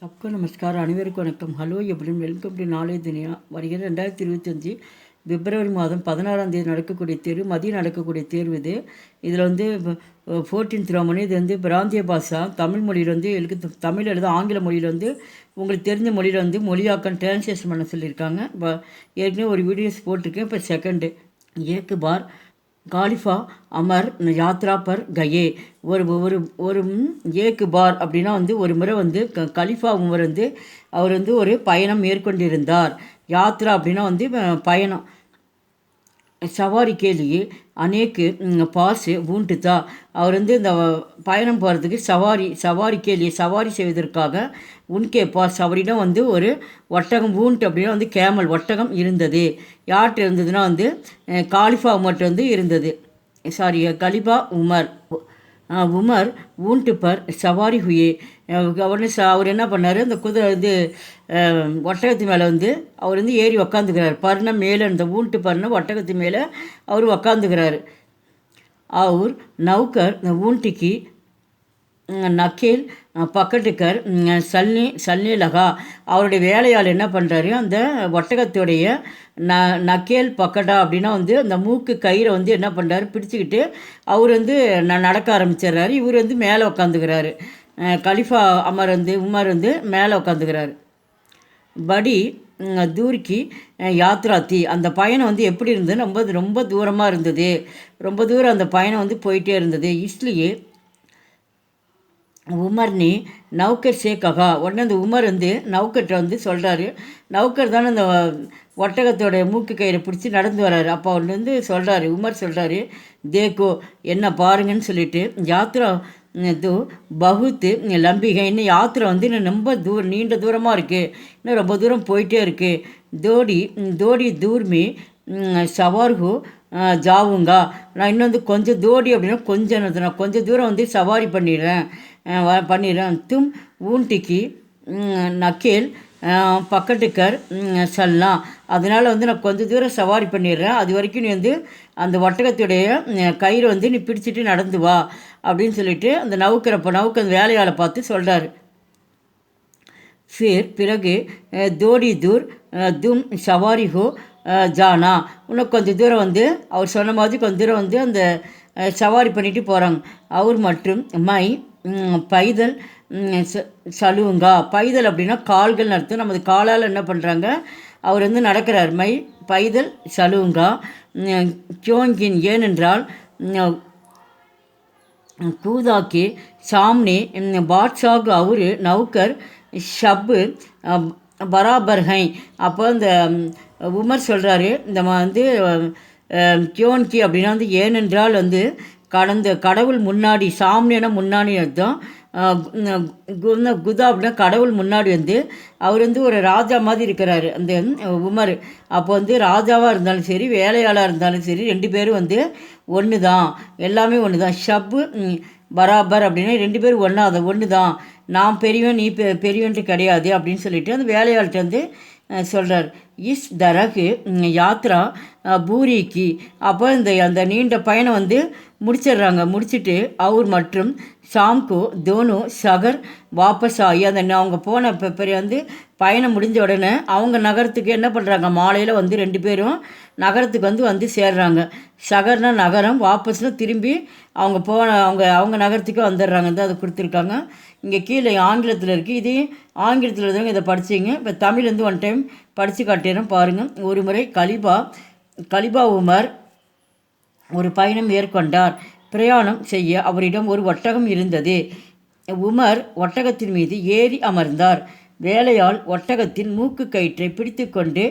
सबको नमस्कार அனைவருக்கும் வணக்கம். ஹலோ எப்படின்னு வெல்கம் டு நாலேஜ் துனியா. வருகிற 2025 பிப்ரவரி மாதம் 16ஆம் தேதி நடக்கக்கூடிய தேர்வு, மதியம் நடக்கக்கூடிய தேர்வு இது. இதில் வந்து 14th ரோமன். இது வந்து பிராந்திய பாஷா. தமிழ் மொழியில் வந்து தமிழ் எழுத ஆங்கில மொழியில் வந்து உங்களுக்கு தெரிஞ்ச மொழியில் வந்து மொழியாக்கம் டிரான்ஸ்லேஷன் பண்ண சொல்லியிருக்காங்க. இப்போ ஏற்கனவே ஒரு வீடியோஸ் போட்டிருக்கேன். இப்போ செகண்டு ஏக்கு பார் காலிஃபா அமர் யாத்ரா பர் கயே. ஒரு ஒரு ஒரு ஏக்கு பார் அப்படின்னா வந்து ஒரு முறை வந்து கலிஃபா உமர் வந்து அவர் வந்து ஒரு பயணம் மேற்கொண்டிருந்தார். யாத்ரா அப்படின்னா வந்து பயணம். சவாரி கேலியே அநேக்கு பாசு ஊண்டுதா. அவர் வந்து இந்த பயணம் போகிறதுக்கு சவாரி கேலியை சவாரி செய்வதற்காக உன்கே பாஸ் அவரிடம் வந்து ஒரு ஒட்டகம் ஊண்ட் அப்படின்னா வந்து கேமல் ஒட்டகம் இருந்தது. யார்கிட்ட இருந்ததுன்னா வந்து காலிஃபா உமர்கிட்ட வந்து இருந்தது. சாரி கலிஃபா உமர். உமர் ஊண்டு பர் சவாரி ஹுயே. உடனே அவர் என்ன பண்ணார், அந்த இது ஒட்டகத்து மேலே வந்து அவர் வந்து ஏறி உக்காந்துக்கிறார். பர்ண மேலே இந்த ஊண்டு பர்ண ஒட்டகத்து மேலே அவர் உக்காந்துக்கிறாரு. அவர் நௌக்கர் ஊண்டிக்கு நக்கேல் பக்கட்டுக்கர் சல்னி லகா. அவருடைய வேலையால் என்ன பண்ணுறாரு, அந்த ஒட்டகத்துடைய நக்கேல் பக்கட்டா அப்படின்னா வந்து அந்த மூக்கு கயிறை வந்து என்ன பண்ணுறாரு பிடிச்சிக்கிட்டு அவர் வந்து நடக்க ஆரம்பிச்சிடுறாரு. இவர் வந்து மேலே உக்காந்துக்கிறாரு. கலிஃபா உமர் வந்து மேலே உக்காந்துக்கிறாரு. படி தூர்க்கி யாத்ராத்தி. அந்த பயணம் வந்து எப்படி இருந்தது, ரொம்ப தூரமாக இருந்தது. ரொம்ப தூரம் அந்த பயணம் வந்து போயிட்டே இருந்தது. இஸ்லியே உமர்னி நௌக்கர் சேக்ககா. உடனே அந்த உமர் வந்து நௌக்கர்கிட்ட வந்து சொல்கிறாரு. நௌக்கர் தானே அந்த ஒட்டகத்தோடைய மூக்கு கயிறை பிடிச்சி நடந்து வர்றாரு. அப்போ அவர் வந்து சொல்கிறாரு, உமர் சொல்கிறாரு, தேக்கோ என்ன பாருங்கன்னு சொல்லிட்டு, யாத்ரா பகுத்து லம்பிகை. இன்னும் யாத்திரை வந்து இன்னும் ரொம்ப நீண்ட தூரமாக இருக்குது, இன்னும் ரொம்ப தூரம் போயிட்டே இருக்குது. தோடி தூர்மி சவார்ஹு ஜாவுங்கா. நான் இன்னும் வந்து கொஞ்சம் தோடி அப்படின்னா நான் கொஞ்சம் தூரம் வந்து சவாரி பண்ணிடுறேன். தும் ஊண்டிக்கு நக்கேல் பக்கட்டுக்கர் சல்லாம். அதனால் வந்து நான் கொஞ்சம் தூரம் சவாரி பண்ணிடுறேன். அது வரைக்கும் நீ வந்து அந்த ஒட்டகத்துடைய கயிறு வந்து நீ பிடிச்சிட்டு நடந்து வா அப்படின்னு சொல்லிட்டு அந்த நவுக்கர் வேலையாளை பார்த்து சொல்கிறாரு. பிறகு தோடி தூர் தும் சவாரி ஹோ ஜானா. இன்னும் கொஞ்சம் தூரம் வந்து அவர் சொன்ன மாதிரி கொஞ்சம் தூரம் வந்து அந்த சவாரி பண்ணிட்டு போகிறாங்க. அவர் மற்றும் மை பைதல் சலுங்கா. பைதல் அப்படின்னா கால்கள் அர்த்தம். நமது காலால் என்ன பண்ணுறாங்க, அவர் வந்து நடக்கிறார். மை பைதல் சலுங்கா கியோங்கின். ஏனென்றால் கூதாக்கி சாம்னி பாட்ஷாக் அவரு நௌக்கர் ஷப்பு பராபர்ஹை. அப்போ இந்த உமர் சொல்கிறாரு, இந்த வந்து கியோன்கி அப்படின்னா வந்து ஏனென்றால் வந்து கடவுள் முன்னாடி, சாம்னியான முன்னாடி அர்த்தம். குதா அப்படின்னா கடவுள் முன்னாடி வந்து அவர் வந்து ஒரு ராஜா மாதிரி இருக்கிறாரு அந்த உமர். அப்போ வந்து ராஜாவாக இருந்தாலும் சரி, வேலையாளாக இருந்தாலும் சரி, ரெண்டு பேரும் வந்து ஒன்று தான், எல்லாமே ஒன்று தான். ஷப்பு பராபர் அப்படின்னா ரெண்டு பேரும் ஒன்று தான். நான் பெரியவன், நீ பெரியவன்ட்டு கிடையாது அப்படின்னு சொல்லிட்டு அந்த வேலையாள்கிட்ட வந்து சொல்கிறார். இஸ் தரகு யாத்ரா பூரிக்கு. அப்போ அந்த நீண்ட பயணம் வந்து முடிச்சிட்டு அவர் மற்றும் ஷாம்கோ தோனு சகர் வாபஸ் ஆகி அவங்க போன பெரிய வந்து பயணம் முடிஞ்ச உடனே அவங்க நகரத்துக்கு என்ன பண்ணுறாங்க, மாலையில் வந்து ரெண்டு பேரும் நகரத்துக்கு வந்து சேர்றாங்க. சகர்னா நகரம், வாபஸ்னால் திரும்பி அவங்க நகரத்துக்கு வந்துடுறாங்க. தான் அதை கொடுத்துருக்காங்க. இங்கே கீழே ஆங்கிலத்தில் இருக்குது. இதையும் ஆங்கிலத்தில் இருந்தவங்க இதை படிச்சிங்க. இப்போ தமிழ் வந்து ஒன் டைம் படித்து காட்டுறேன் பாருங்கள். ஒரு முறை கலிபா உமர் ஒரு பயணம் மேற்கொண்டார். பிரயாணம் செய்ய அவரிடம் ஒரு ஒட்டகம் இருந்தது. உமர் ஒட்டகத்தின் மீது ஏறி அமர்ந்தார். வேலையால் ஒட்டகத்தின் மூக்கு கயிற்றை பிடித்து கொண்டு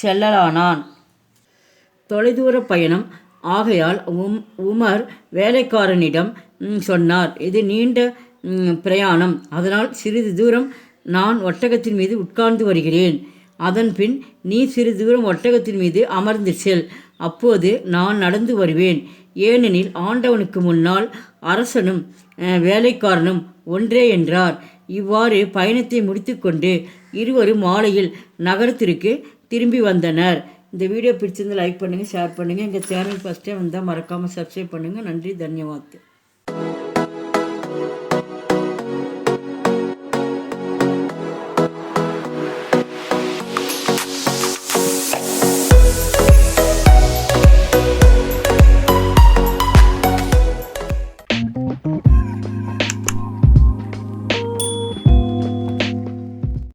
செல்லலானான். தொலைதூர பயணம் ஆகையால் உமர் வேலைக்காரனிடம் சொன்னார், இது நீண்ட பிரயாணம், அதனால் சிறிது தூரம் நான் ஒட்டகத்தின் மீது உட்கார்ந்து வருகிறேன். அதன் பின் நீ சிறிது தூரம் ஒட்டகத்தின் மீது அமர்ந்து செல், அப்போது நான் நடந்து வருவேன். ஏனெனில் ஆண்டவனுக்கு முன்னால் அரசனும் வேலைக்காரனும் ஒன்றே என்றார். இவ்வாறு பயணத்தை முடித்து கொண்டு இருவரும் மாலையில் நகரத்திற்கு திரும்பி வந்தனர். இந்த வீடியோ பிடிச்சிருந்து லைக் பண்ணுங்கள், ஷேர் பண்ணுங்கள். எங்கள் சேனல் ஃபஸ்ட் டைம் வந்தால் மறக்காமல் சப்ஸ்கிரைப் பண்ணுங்கள். நன்றி, தன்யவாத்.